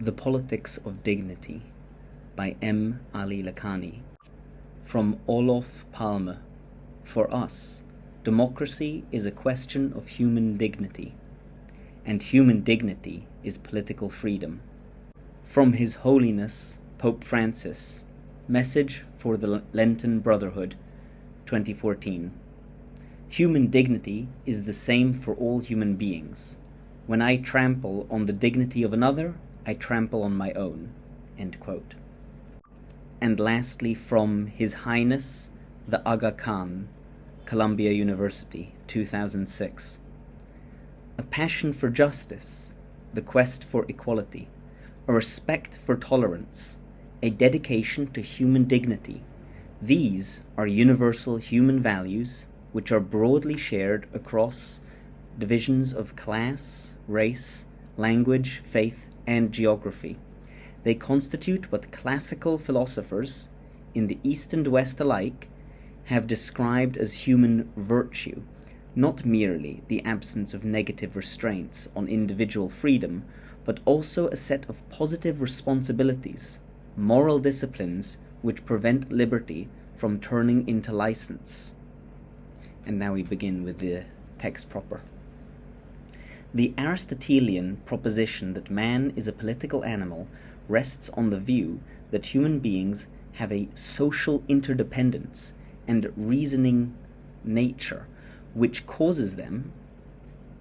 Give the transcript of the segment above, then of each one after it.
The Politics of Dignity by M. Ali Lakhani. From Olof Palme. For us, democracy is a question of human dignity, and human dignity is political freedom. From His Holiness Pope Francis, Message for the Lenten Brotherhood, 2014. Human dignity is the same for all human beings. When I trample on the dignity of another, I trample on my own. End quote. And lastly, from His Highness the Aga Khan, Columbia University, 2006. A passion for justice, the quest for equality, a respect for tolerance, a dedication to human dignity. These are universal human values which are broadly shared across divisions of class, race, language, faith, and geography. They constitute what classical philosophers, in the East and West alike, have described as human virtue, not merely the absence of negative restraints on individual freedom, but also a set of positive responsibilities, moral disciplines which prevent liberty from turning into license. And now we begin with the text proper. The Aristotelian proposition that man is a political animal rests on the view that human beings have a social interdependence and reasoning nature, which causes them,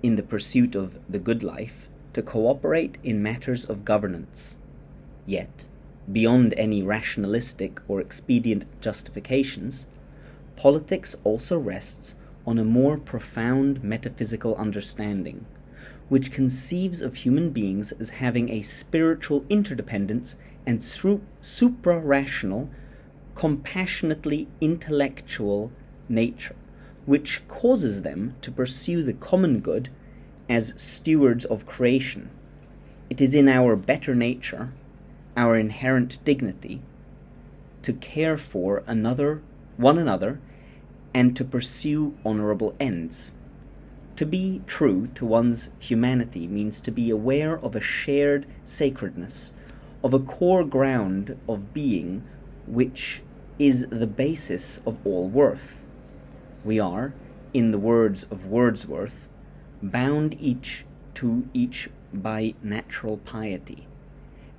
in the pursuit of the good life, to cooperate in matters of governance. Yet, beyond any rationalistic or expedient justifications, politics also rests on a more profound metaphysical understanding, which conceives of human beings as having a spiritual interdependence and supra-rational, compassionately intellectual nature, which causes them to pursue the common good as stewards of creation. It is in our better nature, our inherent dignity, to care for one another, and to pursue honorable ends. To be true to one's humanity means to be aware of a shared sacredness, of a core ground of being which is the basis of all worth. We are, in the words of Wordsworth, bound each to each by natural piety.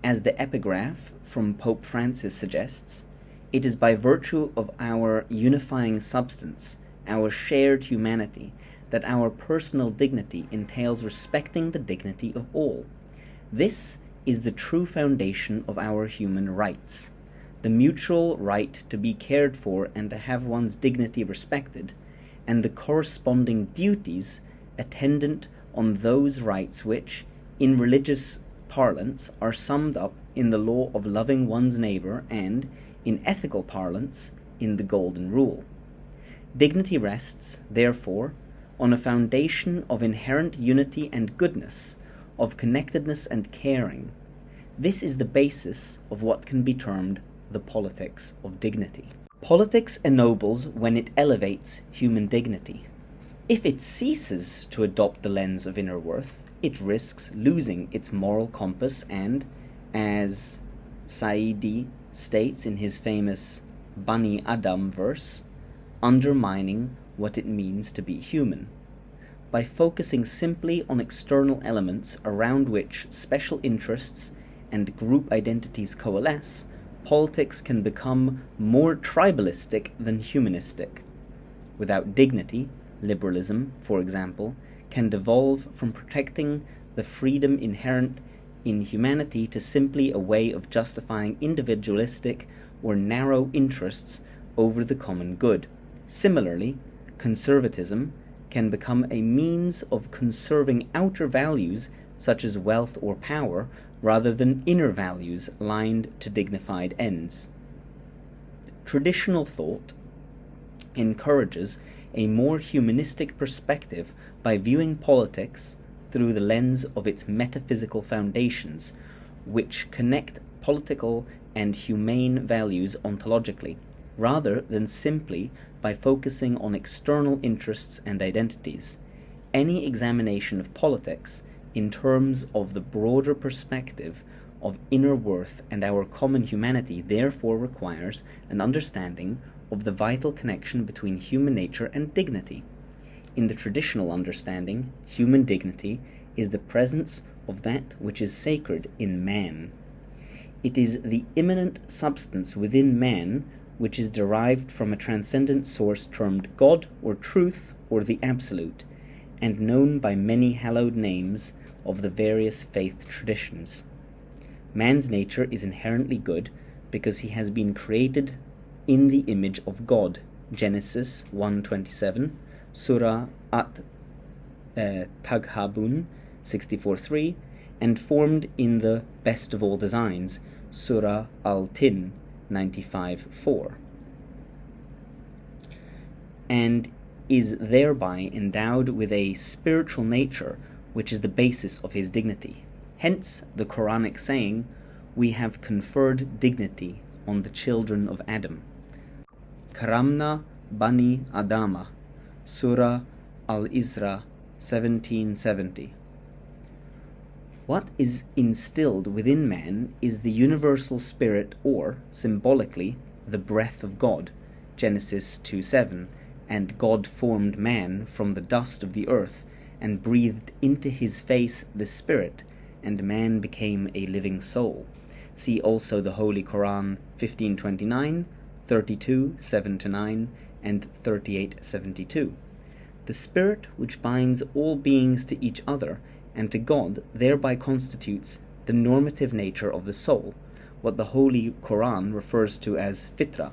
As the epigraph from Pope Francis suggests, it is by virtue of our unifying substance, our shared humanity, that our personal dignity entails respecting the dignity of all. This is the true foundation of our human rights, the mutual right to be cared for and to have one's dignity respected, and the corresponding duties attendant on those rights which, in religious parlance, are summed up in the law of loving one's neighbour and, in ethical parlance, in the Golden Rule. Dignity rests, therefore, on a foundation of inherent unity and goodness, of connectedness and caring. This is the basis of what can be termed the politics of dignity. Politics ennobles when it elevates human dignity. If it ceases to adopt the lens of inner worth, it risks losing its moral compass and, as Saidi states in his famous Bani Adam verse, undermining what it means to be human. By focusing simply on external elements around which special interests and group identities coalesce, politics can become more tribalistic than humanistic. Without dignity, liberalism, for example, can devolve from protecting the freedom inherent in humanity to simply a way of justifying individualistic or narrow interests over the common good. Similarly, conservatism can become a means of conserving outer values such as wealth or power rather than inner values aligned to dignified ends. Traditional thought encourages a more humanistic perspective by viewing politics through the lens of its metaphysical foundations, which connect political and humane values ontologically, rather than simply by focusing on external interests and identities. Any examination of politics in terms of the broader perspective of inner worth, and our common humanity therefore requires an understanding of the vital connection between human nature and dignity. In the traditional understanding, human dignity is the presence of that which is sacred in man. It is the immanent substance within man which is derived from a transcendent source termed God or Truth or the Absolute, and known by many hallowed names of the various faith traditions. Man's nature is inherently good because he has been created in the image of God, Genesis 1:27, Surah At-Taghabun 64:3, and formed in the best of all designs, Surah Al-Tin 95:4, and is thereby endowed with a spiritual nature which is the basis of his dignity. Hence the Quranic saying, "We have conferred dignity on the children of Adam." Karamna Bani Adama, Surah Al-Isra 1770. What is instilled within man is the universal spirit, or, symbolically, the breath of God, Genesis 2:7, and God formed man from the dust of the earth and breathed into his face the spirit, and man became a living soul. See also the Holy Quran 15:29, 32:7-9, and 38:72. The spirit which binds all beings to each other and to God thereby constitutes the normative nature of the soul, what the Holy Quran refers to as fitra,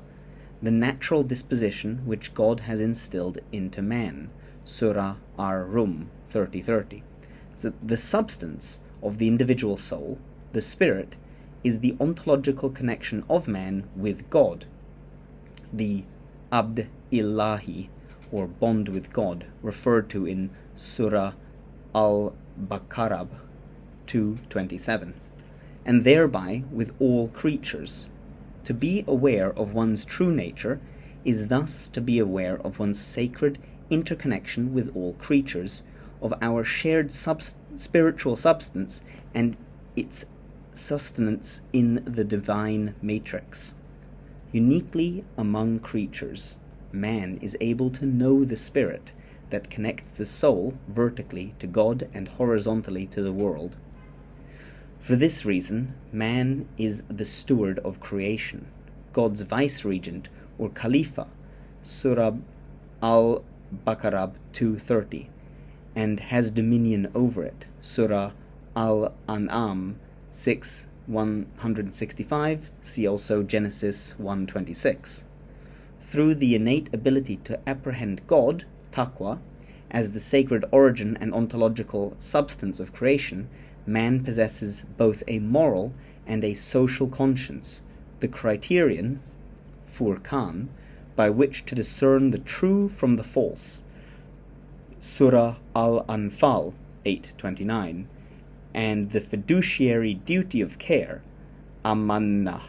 the natural disposition which God has instilled into man, Surah Ar-Rum 30:30. So the substance of the individual soul, the spirit, is the ontological connection of man with God, the Abd Ilahi, or bond with God, referred to in Surah Al-Baqarah 2:27, and thereby with all creatures. To be aware of one's true nature is thus to be aware of one's sacred interconnection with all creatures, of our shared spiritual substance and its sustenance in the divine matrix. Uniquely among creatures, man is able to know the spirit that connects the soul vertically to God and horizontally to the world. For this reason, man is the steward of creation, God's vice-regent or Khalifa, Surah Al-Baqarah 2:30, and has dominion over it, Surah Al-An'am 6:165, see also Genesis 1:26. Through the innate ability to apprehend God, taqwa, as the sacred origin and ontological substance of creation, man possesses both a moral and a social conscience, the criterion, furqan, by which to discern the true from the false, Surah Al-Anfal 8:29, and the fiduciary duty of care, Amanah,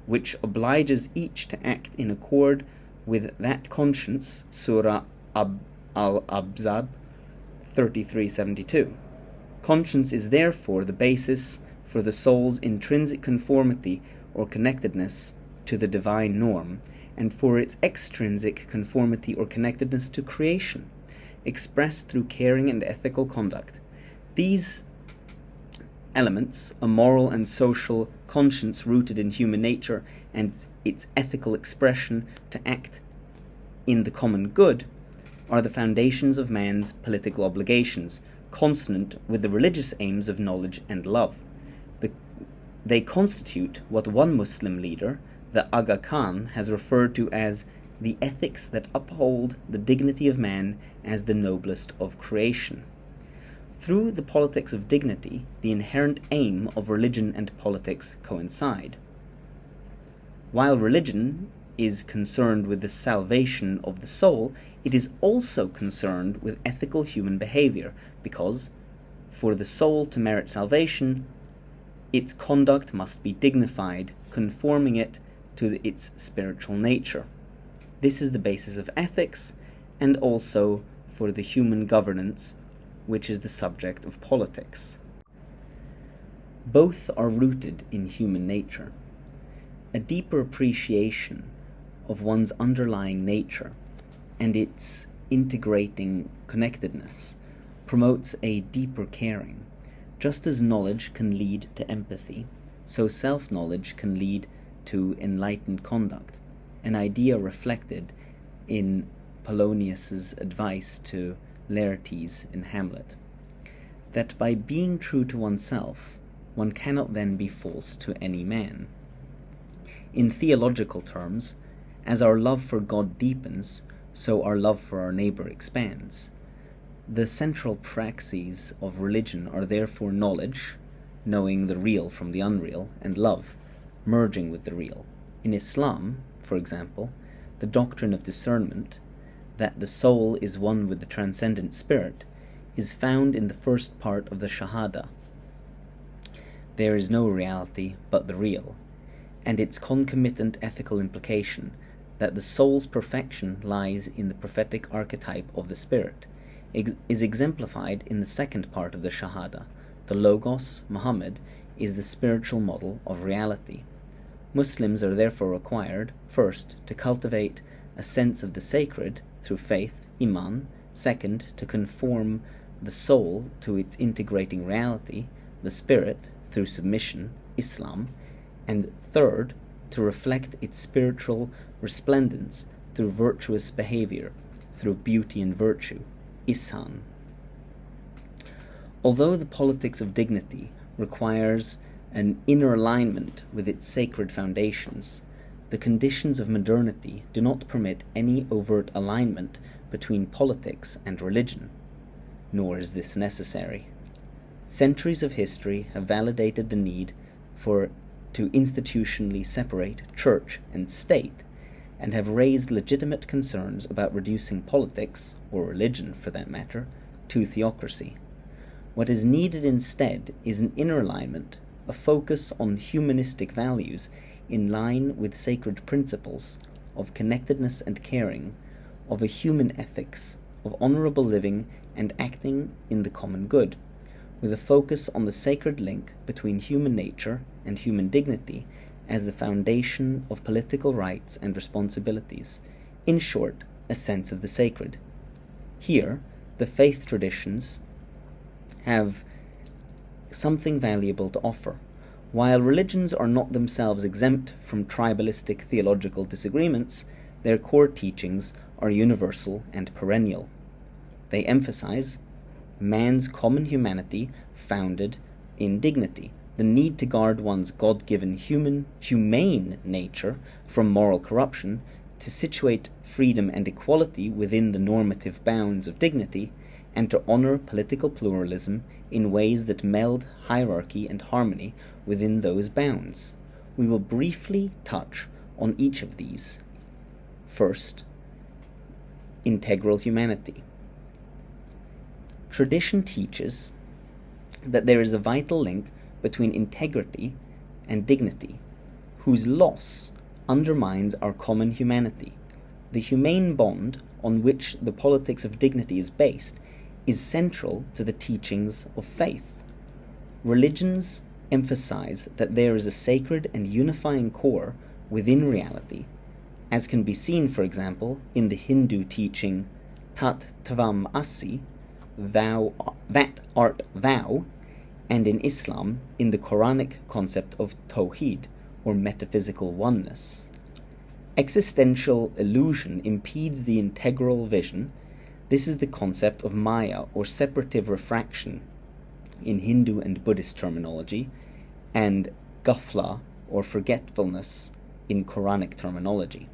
which obliges each to act in accord with that conscience, Surah Al-Abzab 33:72. Conscience is therefore the basis for the soul's intrinsic conformity or connectedness to the divine norm, and for its extrinsic conformity or connectedness to creation, expressed through caring and ethical conduct. These elements, a moral and social conscience rooted in human nature and its ethical expression to act in the common good, are the foundations of man's political obligations, consonant with the religious aims of knowledge and love. They constitute what one Muslim leader, the Aga Khan, has referred to as the ethics that uphold the dignity of man as the noblest of creation. Through the politics of dignity, the inherent aim of religion and politics coincide. While religion is concerned with the salvation of the soul, it is also concerned with ethical human behavior, because, for the soul to merit salvation, its conduct must be dignified, conforming it to its spiritual nature. This is the basis of ethics, and also for the human governance, which is the subject of politics. Both are rooted in human nature. A deeper appreciation of one's underlying nature and its integrating connectedness promotes a deeper caring. Just as knowledge can lead to empathy, so self-knowledge can lead to enlightened conduct, an idea reflected in Polonius's advice to Laertes in Hamlet, that by being true to oneself, one cannot then be false to any man. In theological terms, as our love for God deepens, so our love for our neighbor expands. The central praxes of religion are therefore knowledge, knowing the real from the unreal, and love, merging with the real. In Islam, for example, the doctrine of discernment, that the soul is one with the transcendent spirit, is found in the first part of the Shahada. There is no reality but the real, and its concomitant ethical implication that the soul's perfection lies in the prophetic archetype of the spirit is exemplified in the second part of the Shahada. The Logos, Muhammad, is the spiritual model of reality. Muslims are therefore required, first, to cultivate a sense of the sacred through faith, Iman, second, to conform the soul to its integrating reality, the spirit, through submission, Islam, and third, to reflect its spiritual resplendence through virtuous behavior, through beauty and virtue, Ihsan. Although the politics of dignity requires an inner alignment with its sacred foundations, the conditions of modernity do not permit any overt alignment between politics and religion, nor is this necessary. Centuries of history have validated the need to institutionally separate church and state, and have raised legitimate concerns about reducing politics, or religion for that matter, to theocracy. What is needed instead is an inner alignment, a focus on humanistic values in line with sacred principles of connectedness and caring, of a human ethics, of honorable living and acting in the common good, with a focus on the sacred link between human nature and human dignity as the foundation of political rights and responsibilities. In short, a sense of the sacred. Here, the faith traditions have something valuable to offer. While religions are not themselves exempt from tribalistic theological disagreements, their core teachings are universal and perennial. They emphasize man's common humanity founded in dignity, the need to guard one's God-given humane nature from moral corruption, to situate freedom and equality within the normative bounds of dignity, and to honor political pluralism in ways that meld hierarchy and harmony within those bounds. We will briefly touch on each of these. First, integral humanity. Tradition teaches that there is a vital link between integrity and dignity, whose loss undermines our common humanity. The humane bond on which the politics of dignity is based is central to the teachings of faith. Religions emphasize that there is a sacred and unifying core within reality, as can be seen, for example, in the Hindu teaching Tat Tvam Asi, that art thou, and in Islam in the Quranic concept of Tawheed, or metaphysical oneness. Existential illusion impedes the integral vision. This is the concept of Maya, or separative refraction, in Hindu and Buddhist terminology, and Ghafla, or forgetfulness, in Quranic terminology.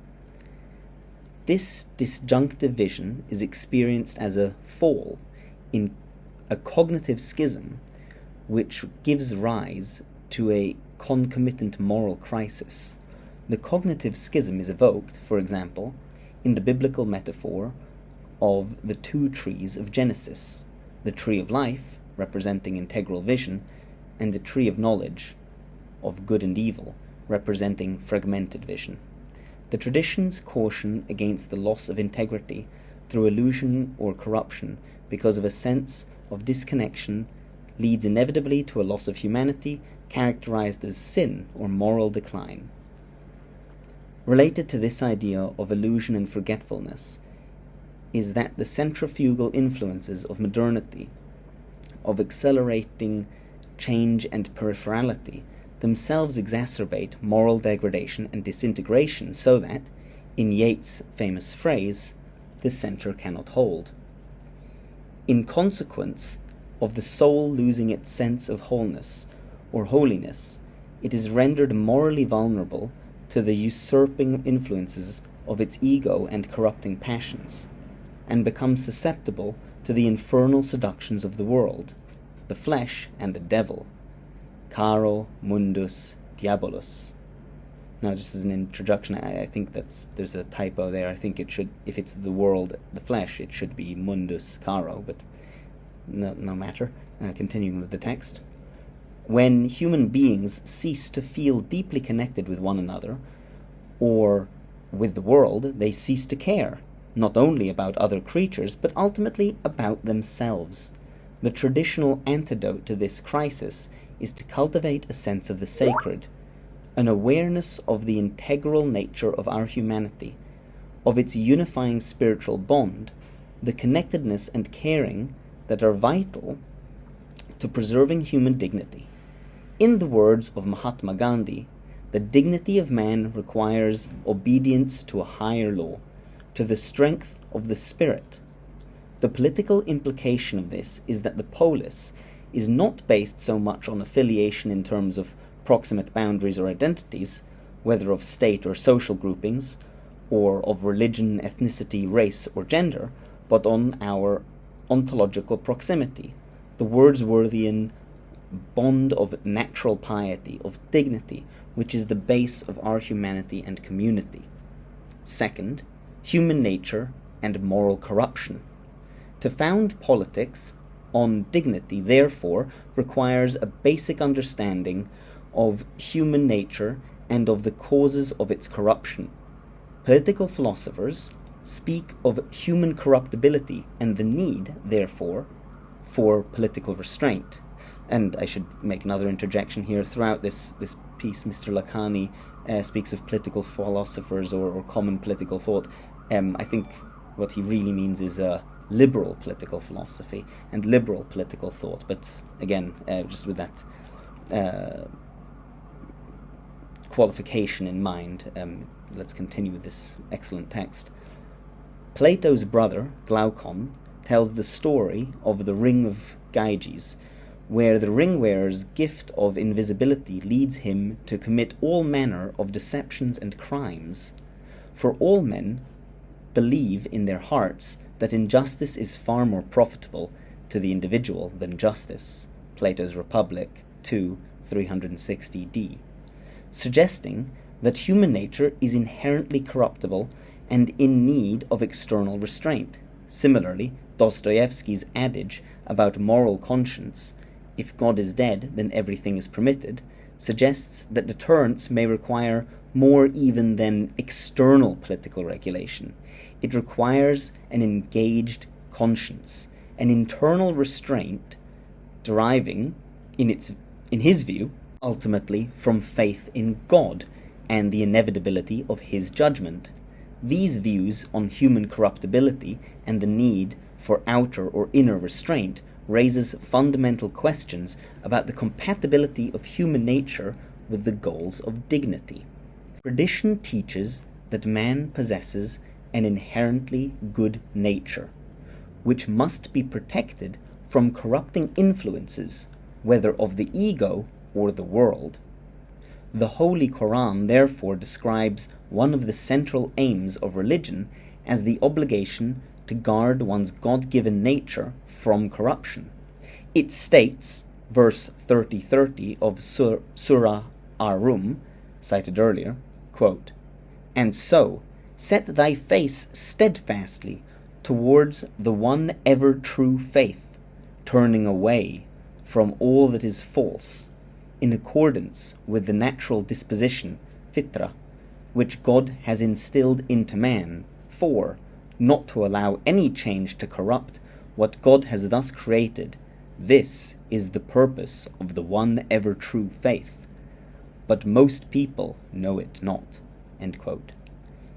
This disjunctive vision is experienced as a fall in a cognitive schism, which gives rise to a concomitant moral crisis. The cognitive schism is evoked, for example, in the biblical metaphor of the two trees of Genesis, the tree of life, representing integral vision, and the tree of knowledge, of good and evil, representing fragmented vision. The traditions caution against the loss of integrity through illusion or corruption because of a sense of disconnection leads inevitably to a loss of humanity characterized as sin or moral decline. Related to this idea of illusion and forgetfulness is that the centrifugal influences of modernity, of accelerating change and peripherality, themselves exacerbate moral degradation and disintegration, so that, in Yeats' famous phrase, the center cannot hold. In consequence of the soul losing its sense of wholeness or holiness, it is rendered morally vulnerable to the usurping influences of its ego and corrupting passions, and becomes susceptible to the infernal seductions of the world, the flesh and the devil. Caro mundus diabolus. Now, just as an introduction, I think there's a typo there. I think it should, if it's the world, the flesh, it should be mundus caro, but no matter. Continuing with the text. When human beings cease to feel deeply connected with one another, or with the world, they cease to care, not only about other creatures, but ultimately about themselves. The traditional antidote to this crisis is to cultivate a sense of the sacred, an awareness of the integral nature of our humanity, of its unifying spiritual bond, the connectedness and caring that are vital to preserving human dignity. In the words of Mahatma Gandhi, the dignity of man requires obedience to a higher law, to the strength of the spirit. The political implication of this is that the polis is not based so much on affiliation in terms of proximate boundaries or identities, whether of state or social groupings, or of religion, ethnicity, race, or gender, but on our ontological proximity, the Wordsworthian bond of natural piety, of dignity, which is the base of our humanity and community. Second, human nature and moral corruption. To found politics on dignity, therefore, requires a basic understanding of human nature and of the causes of its corruption. Political philosophers speak of human corruptibility and the need, therefore, for political restraint. And I should make another interjection here. Throughout this piece, Mr. Lakhani speaks of political philosophers or common political thought. I think what he really means is liberal political philosophy and liberal political thought. But again, just with that qualification in mind, let's continue with this excellent text. Plato's brother, Glaucon, tells the story of the ring of Gyges, where the ring-wearer's gift of invisibility leads him to commit all manner of deceptions and crimes. For all men believe in their hearts that injustice is far more profitable to the individual than justice. Plato's Republic 2, 360d. Suggesting that human nature is inherently corruptible and in need of external restraint. Similarly, Dostoevsky's adage about moral conscience, if God is dead, then everything is permitted, suggests that deterrence may require more even than external political regulation. It requires an engaged conscience, an internal restraint deriving, in his view, ultimately from faith in God and the inevitability of his judgment. These views on human corruptibility and the need for outer or inner restraint raises fundamental questions about the compatibility of human nature with the goals of dignity. Tradition teaches that man possesses an inherently good nature, which must be protected from corrupting influences, whether of the ego or the world. The Holy Quran therefore describes one of the central aims of religion as the obligation to guard one's God-given nature from corruption. It states, verse 30 of Surah Ar-Rum, cited earlier, quote, "And so, set thy face steadfastly towards the one ever true faith, turning away from all that is false, in accordance with the natural disposition, fitra, which God has instilled into man, for, not to allow any change to corrupt what God has thus created, This is the purpose of the one ever true faith, but most people know it not." End quote.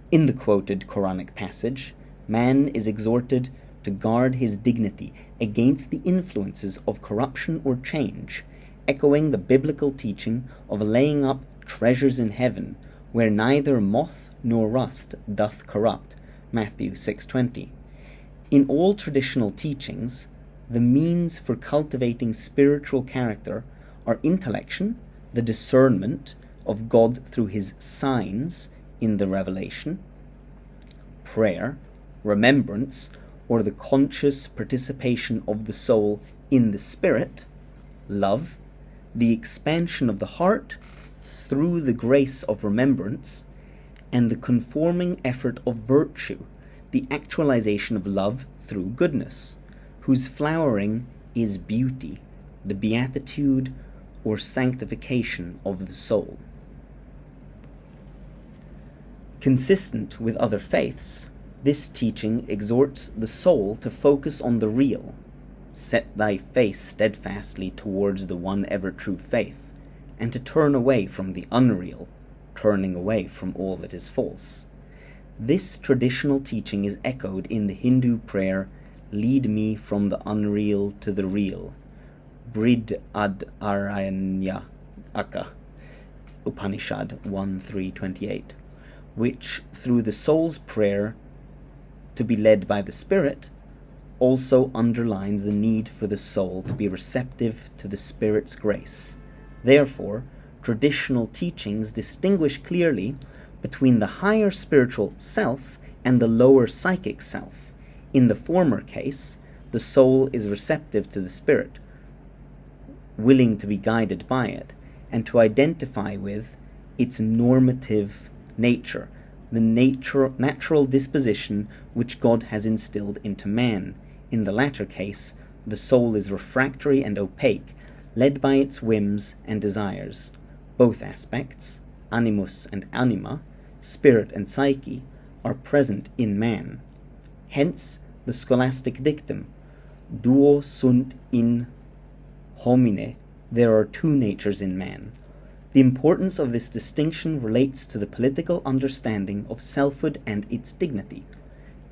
In the quoted Quranic passage, man is exhorted to guard his dignity against the influences of corruption or change, echoing the biblical teaching of laying up treasures in heaven, where neither moth nor rust doth corrupt, Matthew 6:20. In all traditional teachings, the means for cultivating spiritual character are intellection, the discernment of God through his signs in the revelation; prayer, remembrance, or the conscious participation of the soul in the Spirit; love, the expansion of the heart through the grace of remembrance; and the conforming effort of virtue, the actualization of love through goodness, whose flowering is beauty, the beatitude or sanctification of the soul. Consistent with other faiths, this teaching exhorts the soul to focus on the real. Set thy face steadfastly towards the one ever true faith, and to turn away from the unreal, turning away from all that is false. This traditional teaching is echoed in the Hindu prayer, "Lead me from the unreal to the real," Brid ad Aranya Aka, Upanishad 1:3-28, which, through the soul's prayer to be led by the Spirit, also underlines the need for the soul to be receptive to the Spirit's grace. Therefore, traditional teachings distinguish clearly between the higher spiritual self and the lower psychic self. In the former case, the soul is receptive to the Spirit, willing to be guided by it, and to identify with its normative nature, the natural disposition which God has instilled into man. In the latter case, the soul is refractory and opaque, led by its whims and desires. Both aspects, animus and anima, spirit and psyche, are present in man. Hence the scholastic dictum, "Duo sunt in homine," there are two natures in man. The importance of this distinction relates to the political understanding of selfhood and its dignity.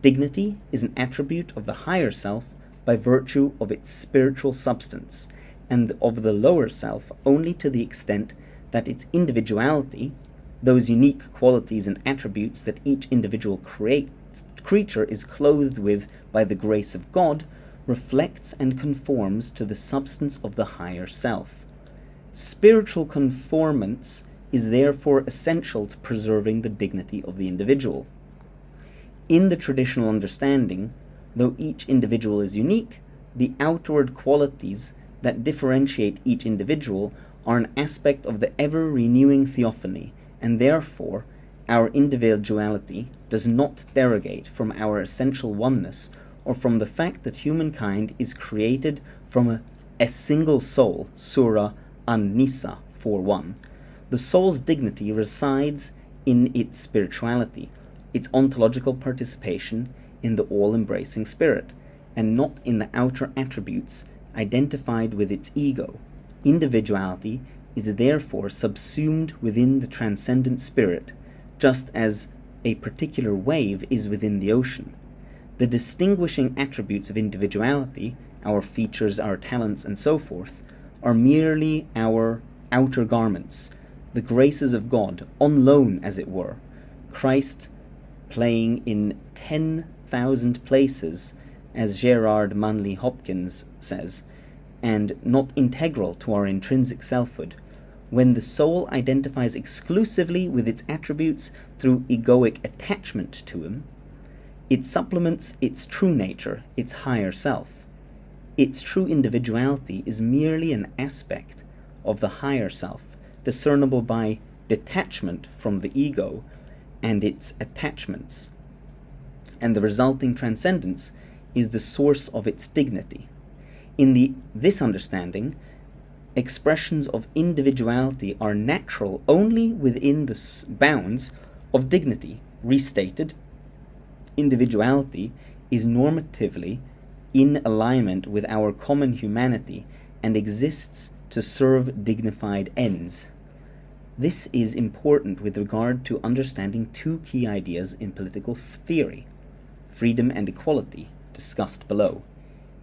Dignity is an attribute of the higher self by virtue of its spiritual substance, and of the lower self only to the extent that its individuality, those unique qualities and attributes that each individual creature is clothed with by the grace of God, reflects and conforms to the substance of the higher self. Spiritual conformance is therefore essential to preserving the dignity of the individual. In the traditional understanding, though each individual is unique, the outward qualities that differentiate each individual are an aspect of the ever-renewing theophany, and therefore our individuality does not derogate from our essential oneness or from the fact that humankind is created from a single soul, Surah An-Nisa 4:1. The soul's dignity resides in its spirituality, its ontological participation in the all-embracing Spirit, and not in the outer attributes identified with its ego. Individuality is therefore subsumed within the transcendent Spirit, just as a particular wave is within the ocean. The distinguishing attributes of individuality, our features, our talents, and so forth, are merely our outer garments, the graces of God, on loan as it were, Christ playing in 10,000 places, as Gerard Manley Hopkins says, and not integral to our intrinsic selfhood. When the soul identifies exclusively with its attributes through egoic attachment to him, it supplements its true nature, its higher self. Its true individuality is merely an aspect of the higher self, discernible by detachment from the ego and its attachments, and the resulting transcendence is the source of its dignity. In this understanding, expressions of individuality are natural only within the bounds of dignity. Restated, individuality is normatively in alignment with our common humanity and exists to serve dignified ends. This is important with regard to understanding two key ideas in political theory: freedom and equality, discussed below.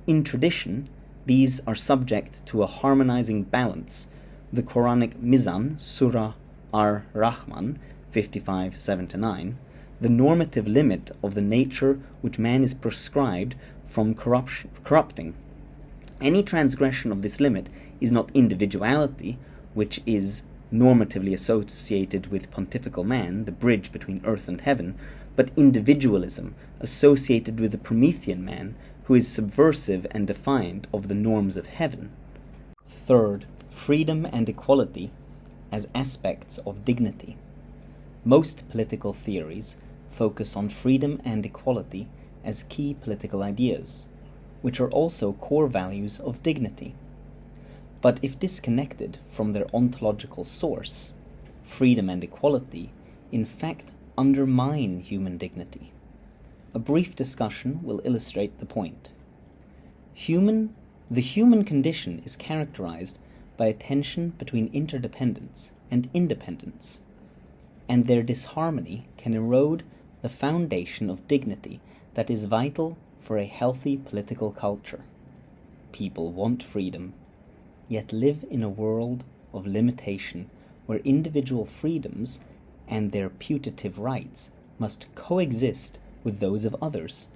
In tradition, these are subject to a harmonizing balance. The Quranic Mizan, Surah Ar-Rahman 55:7-9, the normative limit of the nature which man is prescribed from corrupting. Any transgression of this limit is not individuality, which is normatively associated with pontifical man, the bridge between earth and heaven, but individualism, associated with the Promethean man, who is subversive and defiant of the norms of heaven. Third, freedom and equality as aspects of dignity. Most political theories focus on freedom and equality as key political ideas, which are also core values of dignity. But if disconnected from their ontological source, freedom and equality in fact undermine human dignity. A brief discussion will illustrate the point. The human condition is characterized by a tension between interdependence and independence, and their disharmony can erode the foundation of dignity that is vital for a healthy political culture. People want freedom, yet live in a world of limitation where individual freedoms and their putative rights must coexist with those of others,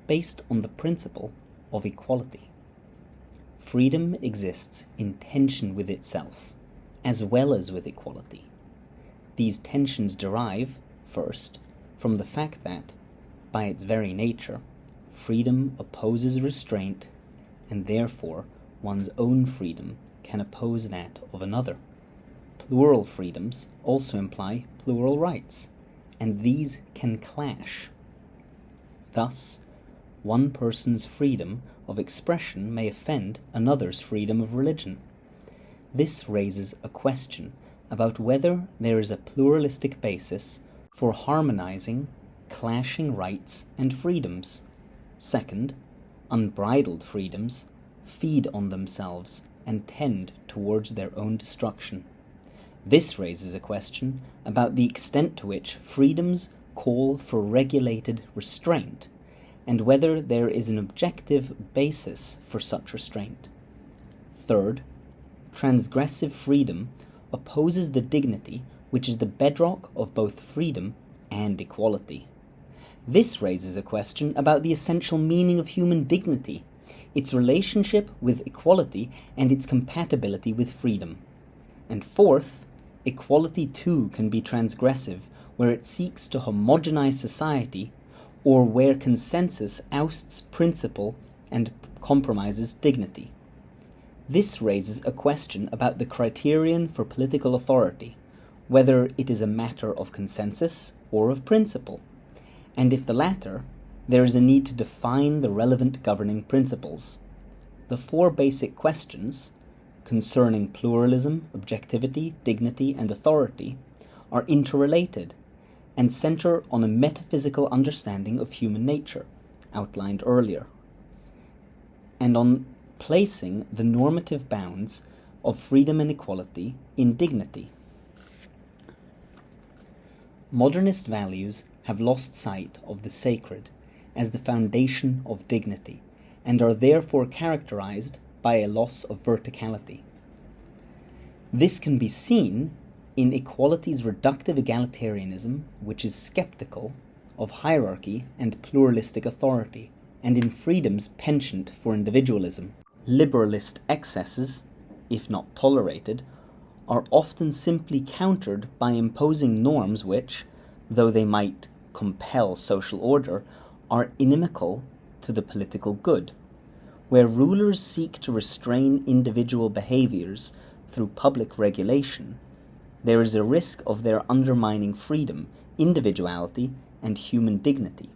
based on the principle of equality. Freedom exists in tension with itself, as well as with equality. These tensions derive, first, from the fact that, by its very nature, freedom opposes restraint, and therefore one's own freedom can oppose that of another. Plural freedoms also imply plural rights, and these can clash. Thus, one person's freedom of expression may offend another's freedom of religion. This raises a question about whether there is a pluralistic basis for harmonizing clashing rights and freedoms. Second, unbridled freedoms feed on themselves and tend towards their own destruction. This raises a question about the extent to which freedoms call for regulated restraint, and whether there is an objective basis for such restraint. Third, transgressive freedom opposes the dignity which is the bedrock of both freedom and equality. This raises a question about the essential meaning of human dignity, its relationship with equality, and its compatibility with freedom. And fourth, equality too can be transgressive where it seeks to homogenize society, or where consensus ousts principle and compromises dignity. This raises a question about the criterion for political authority, whether it is a matter of consensus or of principle, and if the latter, there is a need to define the relevant governing principles. The four basic questions, concerning pluralism, objectivity, dignity, and authority, are interrelated and center on a metaphysical understanding of human nature, outlined earlier, and on placing the normative bounds of freedom and equality in dignity. Modernist values have lost sight of the sacred as the foundation of dignity, and are therefore characterized by a loss of verticality. This can be seen in equality's reductive egalitarianism, which is skeptical of hierarchy and pluralistic authority, and in freedom's penchant for individualism. Liberalist excesses, if not tolerated, are often simply countered by imposing norms which, though they might compel social order, are inimical to the political good. Where rulers seek to restrain individual behaviors through public regulation, there is a risk of their undermining freedom, individuality, and human dignity.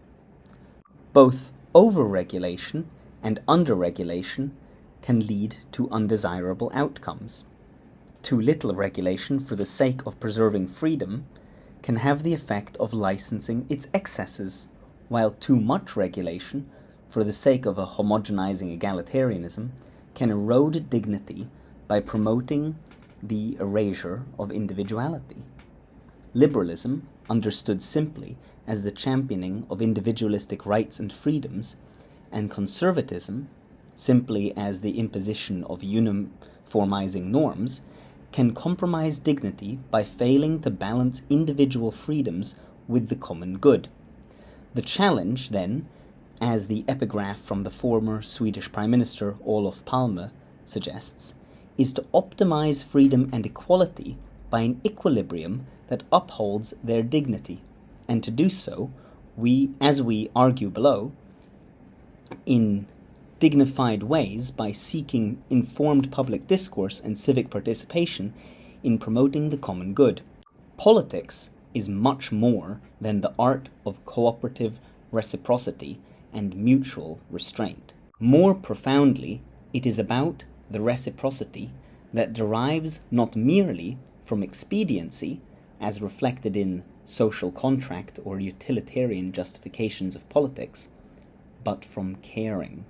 Both over-regulation and under-regulation can lead to undesirable outcomes. Too little regulation for the sake of preserving freedom can have the effect of licensing its excesses, while too much regulation for the sake of a homogenizing egalitarianism, can erode dignity by promoting the erasure of individuality. Liberalism, understood simply as the championing of individualistic rights and freedoms, and conservatism, simply as the imposition of uniformizing norms, can compromise dignity by failing to balance individual freedoms with the common good. The challenge, then, as the epigraph from the former Swedish Prime Minister Olof Palme suggests, is to optimize freedom and equality by an equilibrium that upholds their dignity, and to do so, as we argue below, in dignified ways by seeking informed public discourse and civic participation in promoting the common good. Politics is much more than the art of cooperative reciprocity and mutual restraint. More profoundly, it is about the reciprocity that derives not merely from expediency, as reflected in social contract or utilitarian justifications of politics, but from caring.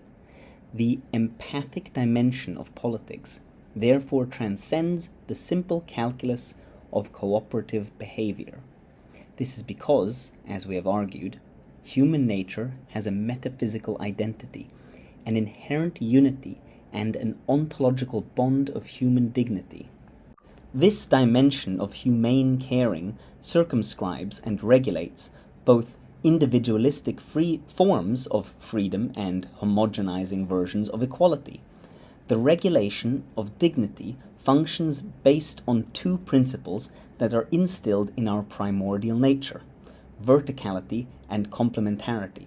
The empathic dimension of politics therefore transcends the simple calculus of cooperative behavior. This is because, as we have argued, human nature has a metaphysical identity, an inherent unity, and an ontological bond of human dignity. This dimension of humane caring circumscribes and regulates both individualistic forms of freedom and homogenizing versions of equality. The regulation of dignity functions based on two principles that are instilled in our primordial nature: verticality and complementarity.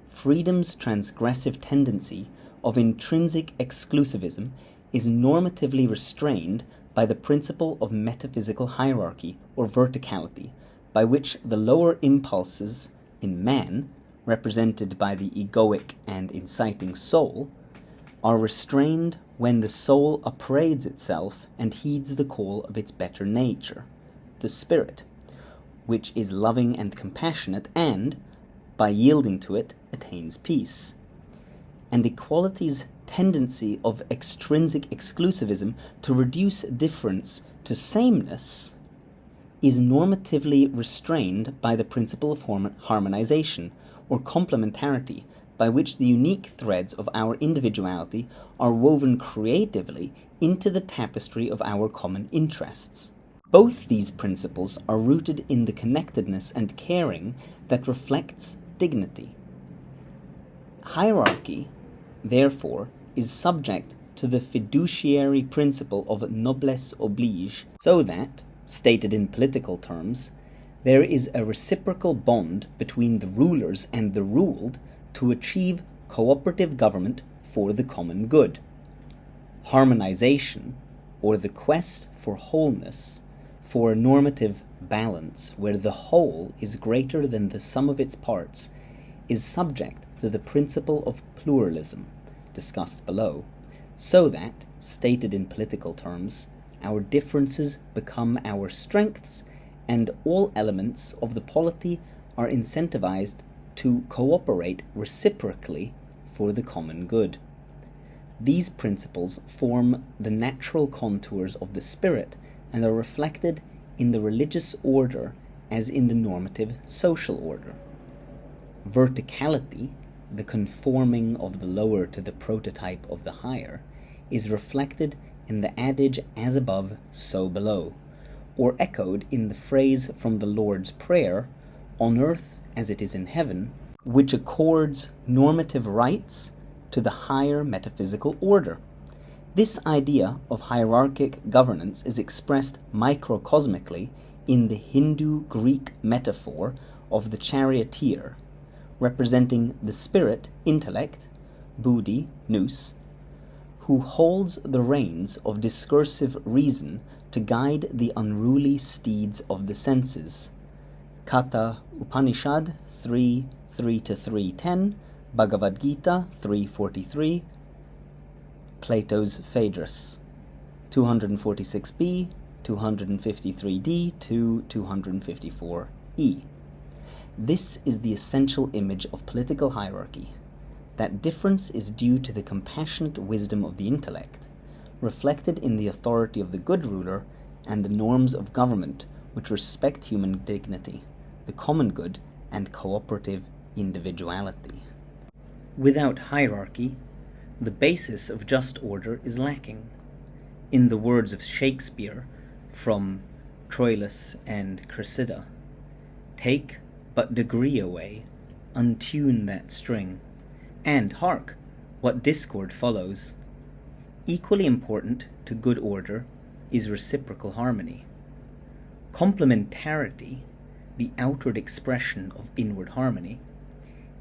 Freedom's transgressive tendency of intrinsic exclusivism is normatively restrained by the principle of metaphysical hierarchy or verticality, by which the lower impulses in man, represented by the egoic and inciting soul, are restrained when the soul upbraids itself and heeds the call of its better nature, the spirit, which is loving and compassionate and, by yielding to it, attains peace. And equality's tendency of extrinsic exclusivism to reduce difference to sameness is normatively restrained by the principle of harmonization, or complementarity, by which the unique threads of our individuality are woven creatively into the tapestry of our common interests. Both these principles are rooted in the connectedness and caring that reflects dignity. Hierarchy, therefore, is subject to the fiduciary principle of noblesse oblige, so that, stated in political terms, there is a reciprocal bond between the rulers and the ruled to achieve cooperative government for the common good. Harmonization, or the quest for wholeness, for a normative balance where the whole is greater than the sum of its parts, is subject to the principle of pluralism, discussed below, so that, stated in political terms, our differences become our strengths, and all elements of the polity are incentivized to cooperate reciprocally for the common good. These principles form the natural contours of the spirit and are reflected in the religious order as in the normative social order. Verticality, the conforming of the lower to the prototype of the higher, is reflected in the adage "as above, so below," or echoed in the phrase from the Lord's Prayer, "on earth as it is in heaven," which accords normative rights to the higher metaphysical order. This idea of hierarchic governance is expressed microcosmically in the Hindu-Greek metaphor of the charioteer, representing the spirit, intellect, buddhi, nous, who holds the reins of discursive reason to guide the unruly steeds of the senses. Katha Upanishad 3:3-3:10, Bhagavad Gita 3:43, Plato's Phaedrus 246b, 253d to 254e. This is the essential image of political hierarchy. That difference is due to the compassionate wisdom of the intellect, reflected in the authority of the good ruler and the norms of government which respect human dignity, the common good, and cooperative individuality. Without hierarchy, the basis of just order is lacking. In the words of Shakespeare from Troilus and Cressida, "Take but degree away, untune that string, and hark, what discord follows." Equally important to good order is reciprocal harmony. Complementarity, the outward expression of inward harmony,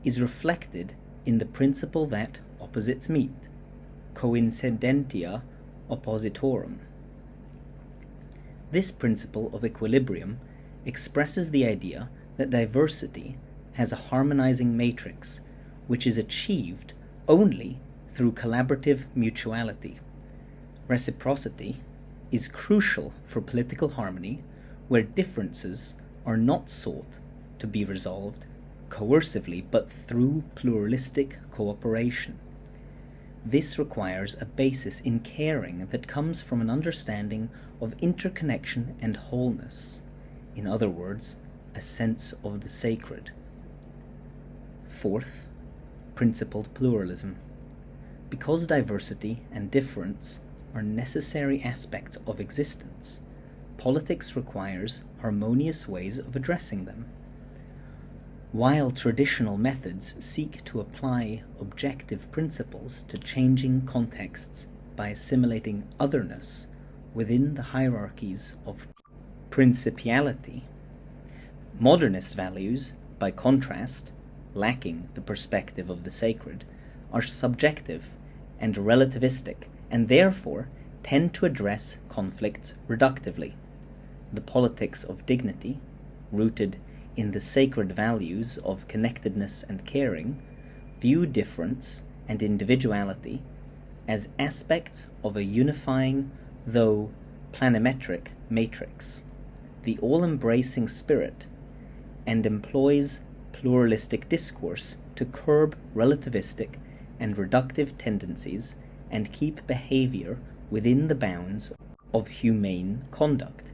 is reflected in the principle that opposites meet, coincidentia oppositorum. This principle of equilibrium expresses the idea that diversity has a harmonizing matrix, which is achieved only through collaborative mutuality. Reciprocity is crucial for political harmony, where differences are not sought to be resolved coercively but through pluralistic cooperation. This requires a basis in caring that comes from an understanding of interconnection and wholeness, in other words, a sense of the sacred. Fourth, principled pluralism. Because diversity and difference are necessary aspects of existence, politics requires harmonious ways of addressing them. While traditional methods seek to apply objective principles to changing contexts by assimilating otherness within the hierarchies of principiality, modernist values, by contrast, lacking the perspective of the sacred, are subjective and relativistic, and therefore tend to address conflicts reductively. The politics of dignity, rooted in the sacred values of connectedness and caring, view difference and individuality as aspects of a unifying, though planimetric, matrix, the all-embracing spirit, and employs pluralistic discourse to curb relativistic and reductive tendencies and keep behavior within the bounds of humane conduct.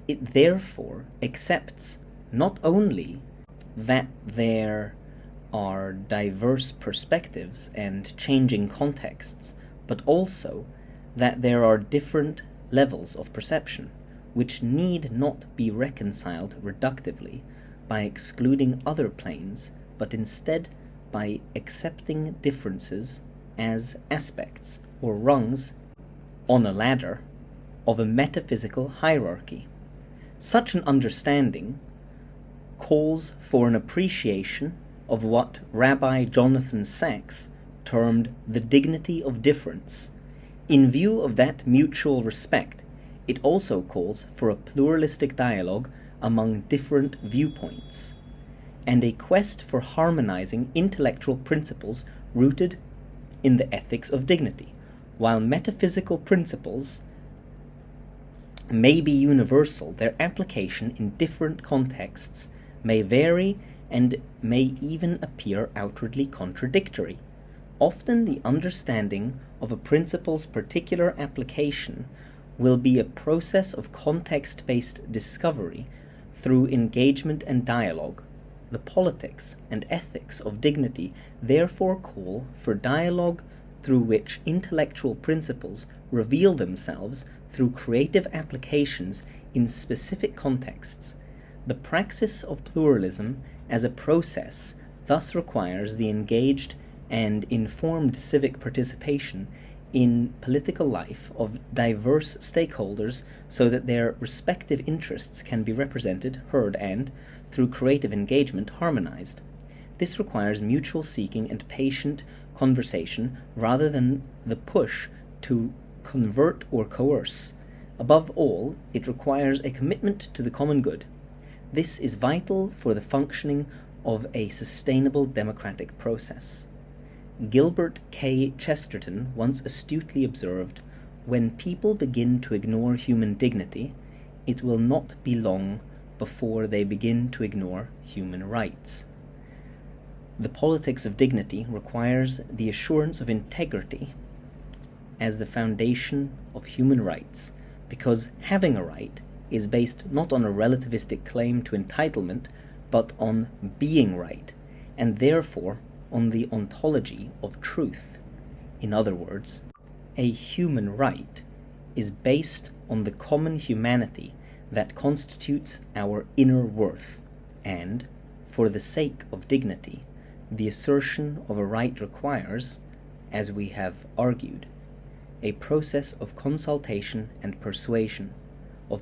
It therefore accepts not only that there are diverse perspectives and changing contexts, but also that there are different levels of perception, which need not be reconciled reductively by excluding other planes, but instead by accepting differences as aspects or rungs on a ladder of a metaphysical hierarchy. Such an understanding calls for an appreciation of what Rabbi Jonathan Sacks termed the dignity of difference. In view of that mutual respect, it also calls for a pluralistic dialogue among different viewpoints, and a quest for harmonizing intellectual principles rooted in the ethics of dignity. While metaphysical principles may be universal, their application in different contexts may vary and may even appear outwardly contradictory. Often the understanding of a principle's particular application will be a process of context-based discovery through engagement and dialogue. The politics and ethics of dignity therefore call for dialogue through which intellectual principles reveal themselves through creative applications in specific contexts. The praxis of pluralism as a process thus requires the engaged and informed civic participation in political life of diverse stakeholders so that their respective interests can be represented, heard, and, through creative engagement, harmonized. This requires mutual seeking and patient conversation rather than the push to convert or coerce. Above all, it requires a commitment to the common good. This is vital for the functioning of a sustainable democratic process. Gilbert K. Chesterton once astutely observed, "When people begin to ignore human dignity, it will not be long before they begin to ignore human rights." The politics of dignity requires the assurance of integrity as the foundation of human rights, because having a right is based not on a relativistic claim to entitlement, but on being right, and therefore on the ontology of truth. In other words, a human right is based on the common humanity that constitutes our inner worth, and, for the sake of dignity, the assertion of a right requires, as we have argued, a process of consultation and persuasion, of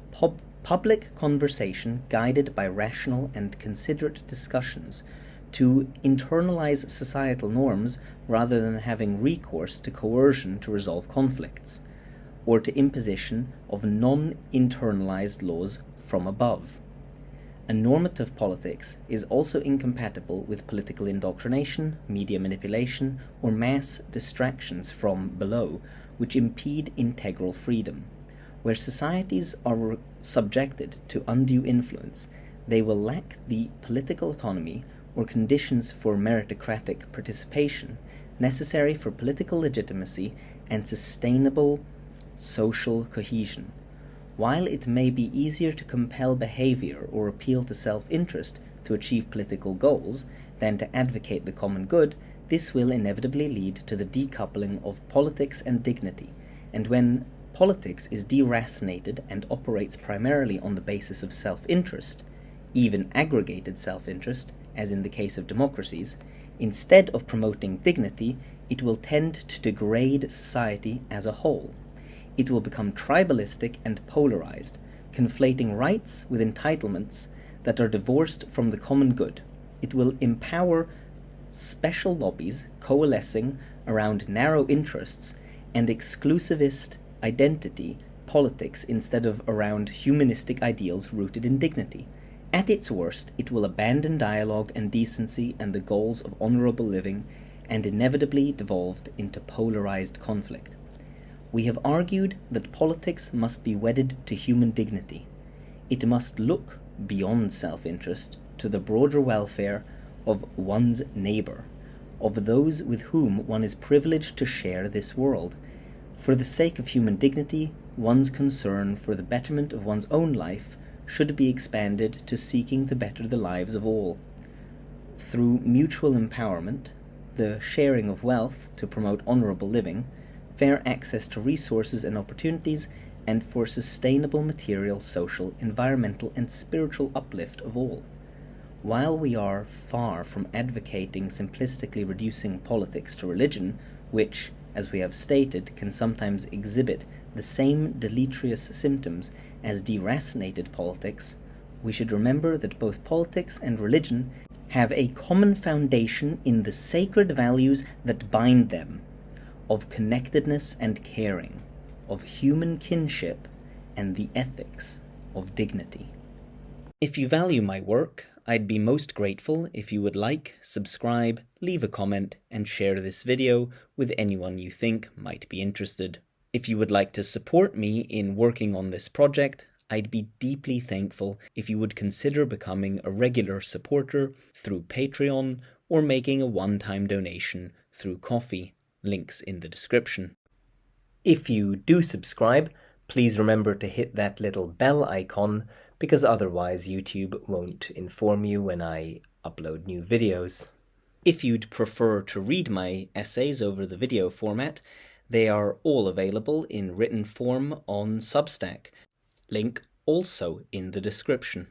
public conversation guided by rational and considerate discussions, to internalize societal norms rather than having recourse to coercion to resolve conflicts, or to imposition of non-internalized laws from above. A normative politics is also incompatible with political indoctrination, media manipulation, or mass distractions from below, which impede integral freedom. Where societies are subjected to undue influence, they will lack the political autonomy or conditions for meritocratic participation necessary for political legitimacy and sustainable social cohesion. While it may be easier to compel behavior or appeal to self-interest to achieve political goals than to advocate the common good, this will inevitably lead to the decoupling of politics and dignity, and when politics is deracinated and operates primarily on the basis of self-interest, even aggregated self-interest, as in the case of democracies, instead of promoting dignity, it will tend to degrade society as a whole. It will become tribalistic and polarized, conflating rights with entitlements that are divorced from the common good. It will empower special lobbies coalescing around narrow interests and exclusivist identity politics instead of around humanistic ideals rooted in dignity. At its worst, it will abandon dialogue and decency and the goals of honorable living, and inevitably devolved into polarized conflict. We have argued that politics must be wedded to human dignity. It must look beyond self-interest to the broader welfare of one's neighbor, of those with whom one is privileged to share this world. For the sake of human dignity, one's concern for the betterment of one's own life should be expanded to seeking to better the lives of all. Through mutual empowerment, the sharing of wealth to promote honorable living, fair access to resources and opportunities, and for sustainable material, social, environmental, and spiritual uplift of all. While we are far from advocating simplistically reducing politics to religion, which, as we have stated, can sometimes exhibit the same deleterious symptoms as deracinated politics, we should remember that both politics and religion have a common foundation in the sacred values that bind them, of connectedness and caring, of human kinship, and the ethics of dignity. If you value my work, I'd be most grateful if you would like, subscribe, leave a comment, and share this video with anyone you think might be interested. If you would like to support me in working on this project, I'd be deeply thankful if you would consider becoming a regular supporter through Patreon or making a one-time donation through Ko-fi. Links in the description. If you do subscribe, please remember to hit that little bell icon, because otherwise YouTube won't inform you when I upload new videos. If you'd prefer to read my essays over the video format, they are all available in written form on Substack. Link also in the description.